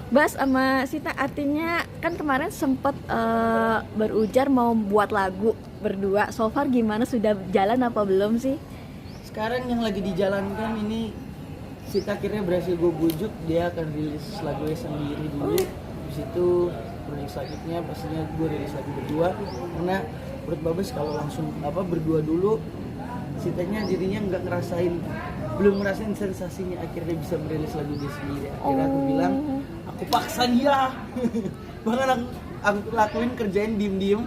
Bas sama Sita, artinya kan kemarin sempet berujar mau buat lagu berdua. So far gimana, sudah jalan apa belum sih? Sekarang yang lagi dijalankan ini, Sita akhirnya berhasil gue bujuk, dia akan rilis lagunya sendiri dulu. Habis itu rilis selanjutnya pastinya gue rilis lagu berdua. Karena menurut Babes kalau langsung berdua dulu, Sitanya jadinya belum ngerasain sensasinya akhirnya bisa merilis lagu dia sendiri. Akhirnya aku bilang, aku paksa dia. Bahkan aku lakuin, kerjain diem-diem,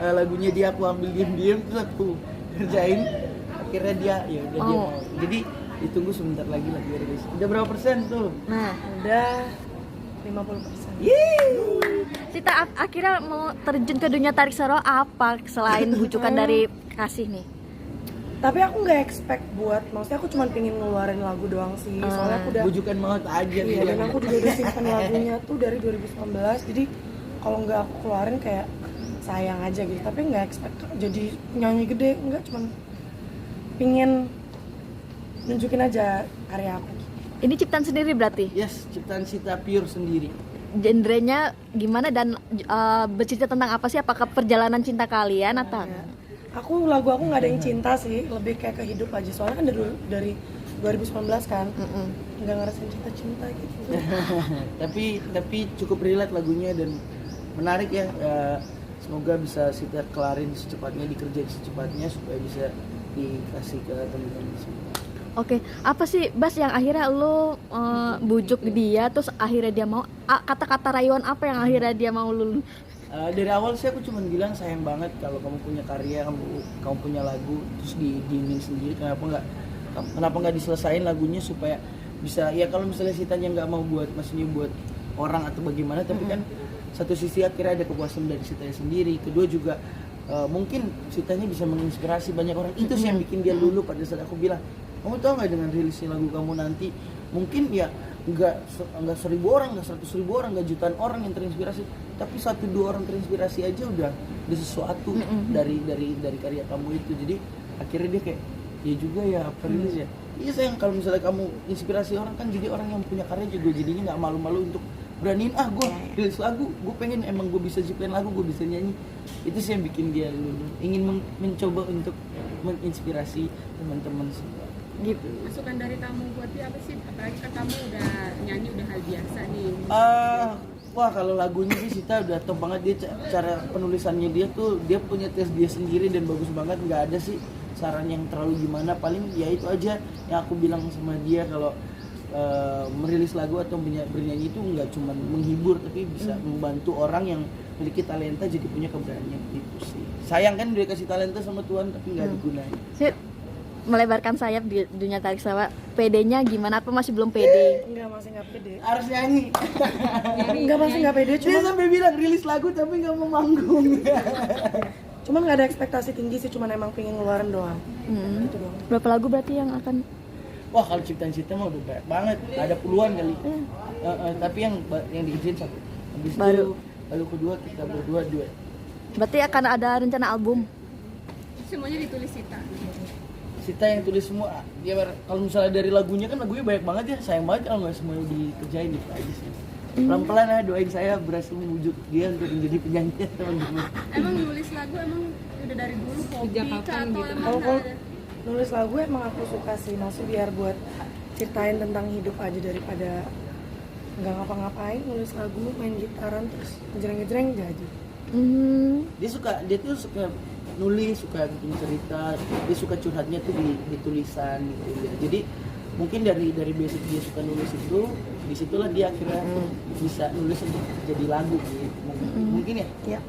lagunya dia aku ambil diem-diem, terus aku kerjain. Akhirnya dia dia mau. Jadi ditunggu sebentar lagi rilis. Udah berapa persen tuh? Nah, Udah 50%. Sita akhirnya mau terjun ke dunia tarik saro apa selain bujukan dari kasih nih? Tapi aku nggak expect buat, maksudnya aku cuma pengen ngeluarin lagu doang sih. Soalnya aku udah Bujukan maut aja. iya, dan aku juga udah simpen lagunya tuh dari 2019. Jadi kalau nggak aku keluarin kayak sayang aja gitu. Tapi nggak expect jadi nyanyi gede, nggak, cuman pengen nunjukin aja karya aku. Ini ciptaan sendiri berarti? Yes, ciptaan Sita pure sendiri. Genrenya gimana dan bercerita tentang apa sih? Apakah perjalanan cinta kalian atau? Ya. Lagu aku nggak ada yang cinta sih, lebih kayak ke hidup aja. Soalnya kan dari 2019 kan, nggak ngerasain cinta gitu. tapi cukup relate lagunya dan menarik ya. Semoga bisa Sita kelarin secepatnya, dikerjain secepatnya supaya bisa dikasih ke teman-teman semua. Oke, apa sih Bas yang akhirnya lo bujuk dia terus akhirnya dia mau, kata-kata rayuan apa yang akhirnya dia mau lu? Dari awal sih aku cuma bilang sayang banget kalau kamu punya karya, kamu punya lagu terus diemin sendiri, kenapa nggak diselesain lagunya supaya bisa, ya kalau misalnya Sitanya nggak mau maksudnya buat orang atau bagaimana, tapi kan satu sisi akhirnya ada kepuasan dari Sitanya sendiri, kedua juga mungkin Sitanya bisa menginspirasi banyak orang. Itu sih yang bikin dia lulu pada saat aku bilang, kamu tahu nggak dengan rilisnya lagu kamu nanti mungkin ya nggak 1.000 orang, nggak 100.000 orang, nggak jutaan orang yang terinspirasi, tapi 1-2 orang terinspirasi aja udah sesuatu dari karya kamu itu. Jadi akhirnya dia kayak, ya juga ya apa rilis ya. Iya sayang, kalau misalnya kamu inspirasi orang kan jadi orang yang punya karya juga jadinya nggak malu-malu untuk beraniin, gue rilis lagu, gue pengen emang gue bisa ciptain lagu, gue bisa nyanyi. Itu sih yang bikin dia lulu, ingin mencoba untuk menginspirasi teman-teman semua. Gitu. Masukan dari kamu buat dia apa sih? Apalagi kan kamu udah nyanyi udah hal biasa nih. Wah kalau lagunya sih Sita udah top banget, dia cara penulisannya dia tuh dia punya tes dia sendiri dan bagus banget, nggak ada sih saran yang terlalu gimana. Paling ya itu aja yang aku bilang sama dia, kalau merilis lagu atau bernyanyi itu nggak cuma menghibur tapi bisa membantu orang yang memiliki talenta jadi punya keberanian. Itu sih sayang kan udah kasih talenta sama Tuhan tapi nggak digunain. Melebarkan sayap di dunia tarik sawah, PD-nya gimana? Apa masih belum PD? Enggak, masih nggak pede. Harus nyanyi. Enggak, masih nggak pede. Dia sampai bilang rilis lagu tapi nggak mau manggung. Cuman nggak ada ekspektasi tinggi sih, cuman emang pengen ngeluarin doang. Gitu doang. Berapa lagu berarti yang akan? Wah kalau ciptaan Sita mah udah banyak banget, ada puluhan kali. Tapi yang diizin satu. Habis Baru. itu lalu kedua kita berdua duet. Berarti akan ada rencana album? Semuanya ditulis Sita. Sita yang tulis semua. Dia kalau misalnya dari lagunya kan lagunya banyak banget ya, sayang banget kalau nggak semuanya dikerjain gitu aja sih. Pelan-pelan ya, doain saya berhasil membujuk dia untuk menjadi penyanyi teman-teman. Emang nulis lagu emang udah dari dulu hobi kah atau emang Kalau ada? nulis lagu emang aku suka sih, maksudnya biar buat ceritain tentang hidup aja daripada nggak ngapa-ngapain. Nulis lagu, main gitaran, terus ngejreng-ngejreng jadi. Dia tuh suka nulis, suka bikin cerita, dia suka curhatnya tuh di tulisan gitu ya. Jadi mungkin dari basic dia suka nulis itu, disitulah dia akhirnya bisa nulis untuk jadi lagu gitu. Mungkin ya. Iya.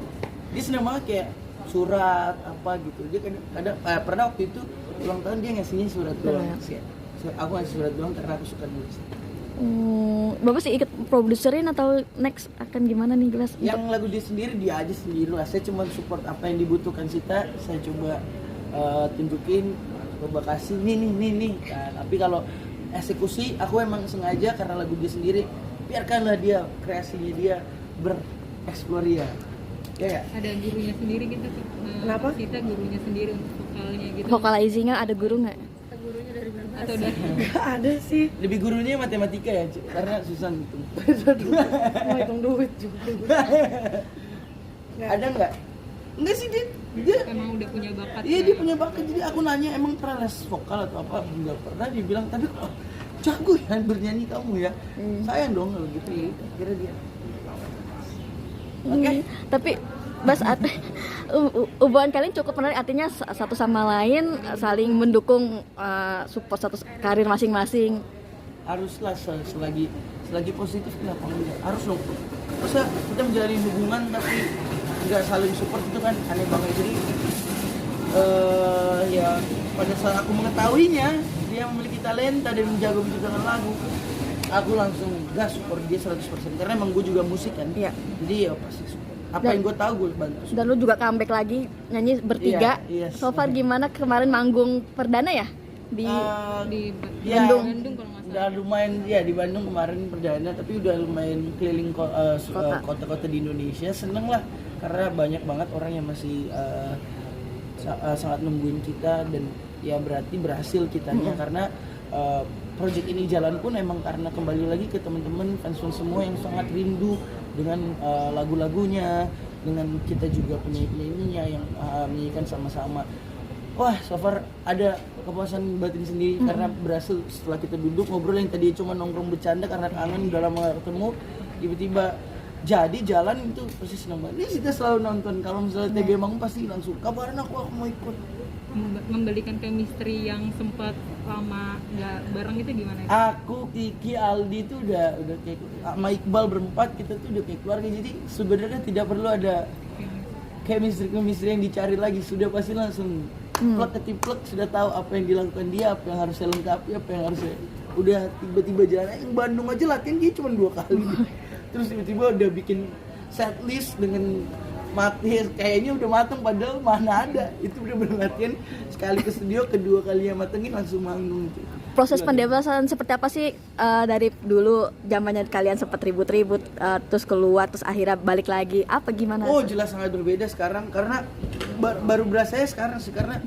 Dia senang banget kayak surat apa gitu. Dia kadang pernah waktu itu ulang tahun dia ngasihnya surat doang sih. Aku ngasih surat doang karena aku suka nulis. Bapak sih ikut produserin atau next akan gimana nih jelas? Yang lagu dia sendiri dia aja sendiri lah. Saya cuma support apa yang dibutuhkan Sita. Saya coba tunjukin, coba kasih nih. Tapi kalau eksekusi aku emang sengaja karena lagu dia sendiri. Biarkanlah dia kreasinya dia bereksploria. Ya. Ada gurunya sendiri gitu. Kenapa? Kita gurunya sendiri untuk vokalnya gitu. Vocalizingnya ada guru nggak? Gurunya dari 2012 Atau udah Nggak ada sih. Lebih gurunya matematika ya, Ci, karena susah gitu. Mau hitung duit juga. Nggak Ada nggak? Enggak sih dia emang udah punya bakat? iya dia punya bakat. Jadi aku nanya emang pernah les vokal atau apa, nggak pernah. Dia bilang tapi kok jago ya bernyanyi kamu ya. Sayang dong kalau gitu ya. Kira dia. Oke. Tapi Bas, hubungan kalian cukup menarik, artinya satu sama lain saling mendukung, support satu karir masing-masing. Haruslah selagi positif kenapa enggak? Harus dong. Masa kita menjalin hubungan tapi nggak saling support, itu kan aneh banget. Jadi ya pada saat aku mengetahuinya dia memiliki talenta dan menjago menciptakan lagu, aku langsung gas support dia 100% karena emang gue juga musik kan. Iya. Jadi ya pasti support. Apa yang gue tahu gue bantu support. Dan lu juga comeback lagi nyanyi bertiga. Iya, yes. So far gimana kemarin manggung perdana ya di Di Ya, Bandung. Bandung kalau nggak salah. udah lumayan ya di Bandung kemarin perdana, tapi udah lumayan keliling kota-kota di Indonesia. Seneng lah karena banyak banget orang yang masih sangat nungguin kita, dan ya berarti berhasil kitanya karena project ini jalan pun emang karena kembali lagi ke teman-teman fans semua yang sangat rindu dengan lagu-lagunya, dengan kita juga penyanyi-penyanyinya yang menyanyikan sama-sama. Wah, so far ada kepuasan batin sendiri karena berhasil setelah kita duduk ngobrol yang tadi cuma nongkrong bercanda karena kangen udah lama gak ketemu, tiba-tiba jadi jalan, itu pasti senang banget. Ini kita selalu nonton, kalau misalnya TB Manggung pasti langsung kabarin aku mau ikut. Membalikan chemistry yang sempat lama nggak bareng itu gimana? Aku, Kiki, Aldi itu udah kayak sama Iqbal berempat, kita tuh udah kayak keluarga. Jadi sebenarnya tidak perlu ada chemistry yang dicari lagi, sudah pasti langsung plek ketiplek, sudah tahu apa yang dilakukan dia, apa yang harus saya lengkapi, apa yang harus saya, udah tiba-tiba jalan. Yang Bandung aja latihan dia cuma 2 kali, terus tiba-tiba udah bikin set list dengan mati, kayaknya udah mateng, padahal mana ada, itu udah berlatihan sekali ke studio, kedua kalinya matengin langsung manggung. Proses pendewasan seperti apa sih, dari dulu zamannya kalian sempat ribut-ribut, terus keluar, terus akhirnya balik lagi, apa gimana? Oh jelas sangat berbeda sekarang, karena baru berasa ya sekarang sih, karena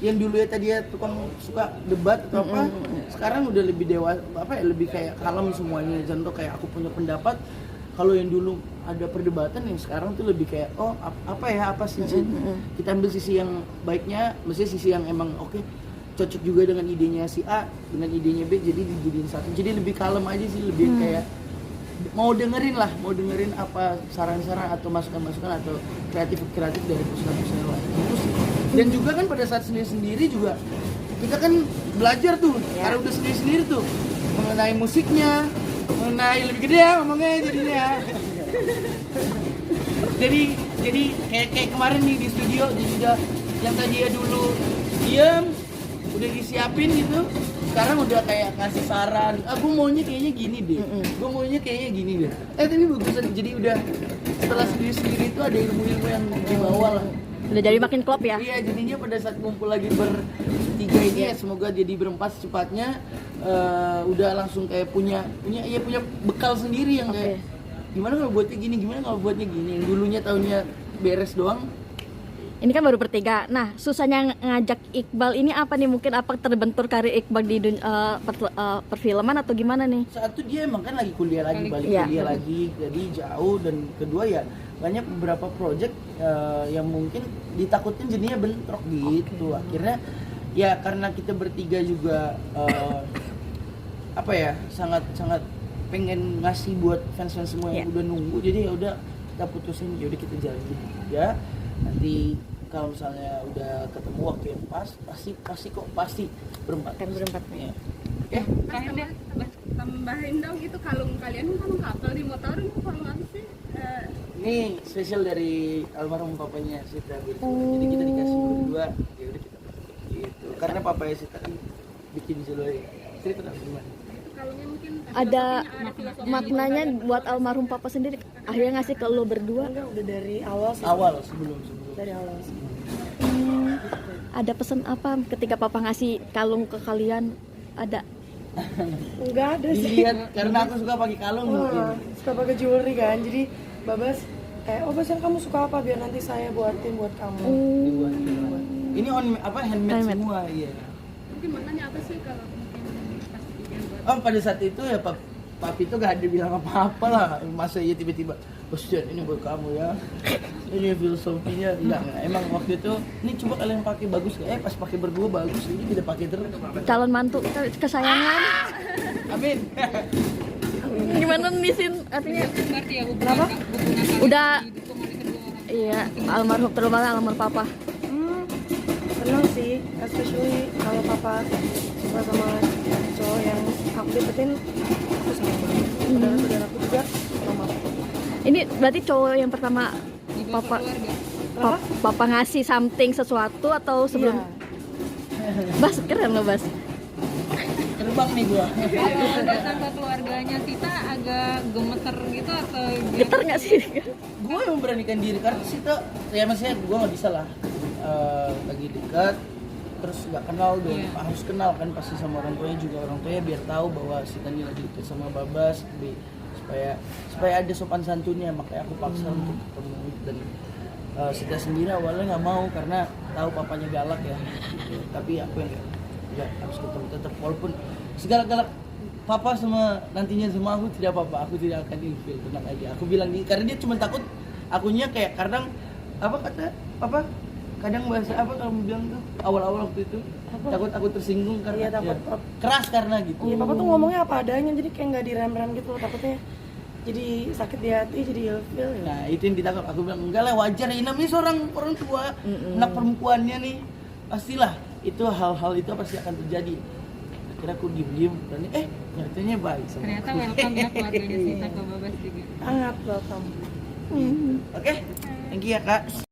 yang dulu ya tadi ya tukang suka debat atau apa, sekarang udah lebih dewasa, apa ya, lebih kayak kalem semuanya. Contoh kayak aku punya pendapat, kalau yang dulu ada perdebatan, yang sekarang tuh lebih kayak apa sih kita ambil sisi yang baiknya, maksudnya sisi yang emang oke, cocok juga dengan idenya si A dengan idenya B, jadi dijadiin satu. Jadi lebih kalem aja sih, lebih kayak mau dengerin apa saran-saran atau masukan-masukan atau kreatif dari perusahaan lain itu sih. Dan juga kan pada saat sendiri juga kita kan belajar tuh karena udah sendiri tuh mengenai musiknya, mengenai lebih gede ya ngomongnya jadinya. jadi kayak kemarin nih di studio, jadi udah yang tadi ya dulu diam udah disiapin gitu, sekarang udah kayak ngasih saran, gue maunya kayaknya gini deh, gue maunya kayaknya gini deh. Tapi bagusan, jadi udah setelah sendiri itu ada ilmu-ilmu yang dibawa lah. Udah jadi makin klop ya? Iya, jadinya pada saat kumpul lagi bertiga ini ya, semoga jadi berempat secepatnya, udah langsung kayak punya bekal sendiri yang kayak gimana kalau buatnya gini, gimana kalau buatnya gini. Yang dulunya tahunnya beres doang. Ini kan baru bertiga. Nah, susahnya ngajak Iqbal ini apa nih? Mungkin apa terbentur karir Iqbal di perfilman atau gimana nih? Satu, dia emang kan lagi kuliah lagi, balik kuliah lagi, jadi jauh. Dan kedua ya banyak beberapa project yang mungkin ditakutin jadinya bentrok gitu. Akhirnya ya karena kita bertiga juga apa ya, sangat pengen ngasih buat fans semua yang udah nunggu, jadi ya udah kita putusin, ya udah kita jalan gitu ya. Nanti kalau misalnya udah ketemu waktu yang pas, pasti berempat. Kan berempat Ya. Oke, terakhir deh. tambahin dong, itu kalung kalian kan kalung kapal di motor itu kalung apa sih? Ini spesial dari almarhum papanya Sita gitu. Jadi kita dikasih berdua, ya udah kita pakai gitu. Karena papanya Sita kan bikin jewelry. Cerita dong gimana? Kalungnya mungkin Ada filosofi maknanya buat almarhum papa sendiri, akhirnya ngasih ke lo berdua. Enggak, udah dari awal sih. Sebelum. Dari awal sih. Ada pesan apa ketika papa ngasih kalung ke kalian? Ada? Enggak ada sih. Dilihat karena aku suka pakai kalung mungkin. Suka pakai jewelry kan, jadi Babas Basan kamu suka apa biar nanti saya buatin buat kamu. Dibuat. Ini handmade Handmade. semua, iya. Mungkin maknanya apa sih kalau mungkin pas dia buat Oh, pada saat itu ya papi tuh gak ada bilang apa-apa lah. Masa iya tiba-tiba, "Bos Jan, ini buat kamu ya." Ini filosofinya enggak. Emang waktu itu, ini coba kalian pakai bagus gak? Pas pakai berdua bagus, ini tidak pakai terus. Calon mantu kesayangan. Amin. Gimana nih Sin? Artinya Berarti ya hubungan kalian Udah. didukung oleh kedua orang. iya, almarhum terutama almarhum papa. Seneng sih, especially kalau papa suka sama cowok yang aku deketin, aku seneng banget. Saudara-saudaraku juga sama aku. Ini berarti cowok yang pertama Di bawah papa keluarga. papa ngasih something sesuatu atau sebelum Iya. Bas keren loh Bas. Terbang nih gua. Kalau datang ke keluarganya Sita agak gemeter gitu atau Getar nggak sih? Gue yang memberanikan diri karena situ ya maksudnya gue nggak bisa lah lagi dekat terus nggak kenal dong. Iya. Harus kenal kan pasti sama orang tuanya juga, orang tuanya biar tahu bahwa Sita ini lagi dekat sama Babas supaya ada sopan santunnya, makanya aku paksa untuk ketemu. Dan Sita sendiri awalnya nggak mau karena tahu papanya galak ya gitu. Tapi aku yang nggak harus ketemu tetap, walaupun segala-galak papa sama nantinya sama aku tidak apa-apa, aku tidak akan ilfil, tenang aja. Aku bilang karena dia cuma takut akunya kayak kadang apa kata papa, kadang bahasa apa kamu bilang tuh awal-awal waktu itu takut aku tersinggung karena Iya, takut. keras karena gitu. Iya, papa tuh ngomongnya apa adanya, jadi kayak nggak direm-rem gitu loh, takutnya jadi sakit di hati, jadi ilfil ya. Nah itu yang ditakut, aku bilang enggak lah, wajar ya, namanya seorang orang tua, anak perempuannya nih, pastilah itu hal-hal itu pasti akan terjadi. Akhirnya aku diem-diem, dan nyatanya baik sama ternyata aku. welcome ya keluarganya Sita ke Babas juga. Sangat welcome. Oke, thank you ya kak.